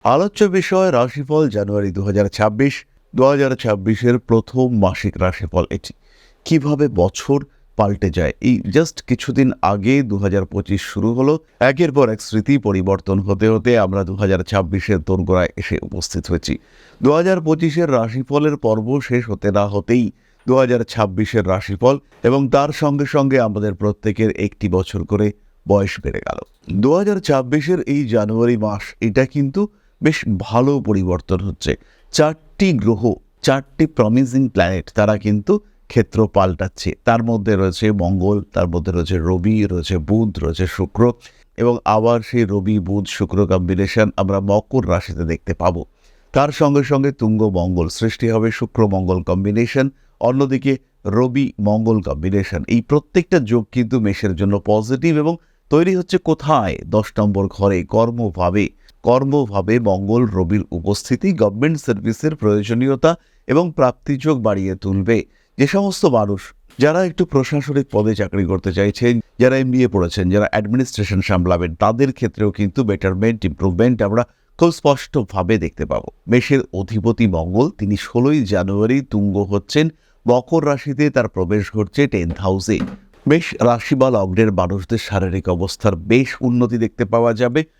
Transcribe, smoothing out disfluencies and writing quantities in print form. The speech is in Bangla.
আলোচ্য বিষয় রাশিফল জানুয়ারি 2026। 2026-এর প্রথম মাসিক রাশিফল এটি। কিভাবে বছর পাল্টে যায়, এই জাস্ট কিছুদিন আগে 2025 শুরু হলো। একের পর এক স্মৃতি পরিবর্তন হতে হতে আমরা 2026-এর দোরগোড়ায় এসে উপস্থিত হয়েছি। 2025-এর রাশিফলের পর্ব শেষ হতে না হতেই 2026-এর রাশিফল এবং তার সঙ্গে সঙ্গে আমাদের প্রত্যেকের একটি বছর করে বয়স বেড়ে গেল। 2026-এর এই জানুয়ারি মাস, এটা কিন্তু বেশ ভালো পরিবর্তন হচ্ছে। 4টি গ্রহ, 4টি প্রমিজিং প্ল্যানেট, তারা কিন্তু ক্ষেত্র পাল্টাচ্ছে। তার মধ্যে রয়েছে মঙ্গল, তার মধ্যে রয়েছে রবি, রয়েছে বুধ, রয়েছে শুক্র, এবং আবার সেই রবি বুধ শুক্র কম্বিনেশন আমরা মকর রাশিতে দেখতে পাবো। তার সঙ্গে সঙ্গে তুঙ্গ মঙ্গল সৃষ্টি হবে, শুক্র মঙ্গল কম্বিনেশন, অন্যদিকে রবি মঙ্গল কম্বিনেশন। এই প্রত্যেকটা যোগ কিন্তু মেষের জন্য পজিটিভ এবং তৈরি হচ্ছে কোথায়? 10 নম্বর ঘরে, কর্মভাবে। কর্মভাবে মঙ্গল রবির উপস্থিতি গভর্নমেন্ট সার্ভিসের প্রয়োজনীয়তা এবং প্রাপ্তিযোগ বাড়িয়ে তুলবে। যে সমস্ত মানুষ যারা একটু প্রশাসনিক পদে চাকরি করতে চাইছেন, যারা MBA পড়েছেন, যারা অ্যাডমিনিস্ট্রেশন সামলাবেন, তাদের ক্ষেত্রেও কিন্তু বেটারমেন্ট, ইমপ্রুভমেন্ট আমরা খুব স্পষ্টভাবে দেখতে পাবো। মেষের অধিপতি মঙ্গল, তিনি 16ই জানুয়ারি তুঙ্গ হচ্ছেন, মকর রাশিতে তার প্রবেশ ঘটছে 10th হাউসে। বেশ রাশি বা লগ্নের মানুষদের শারীরিক অবস্থার বেশ উন্নতি দেখতে পাওয়া যাবে।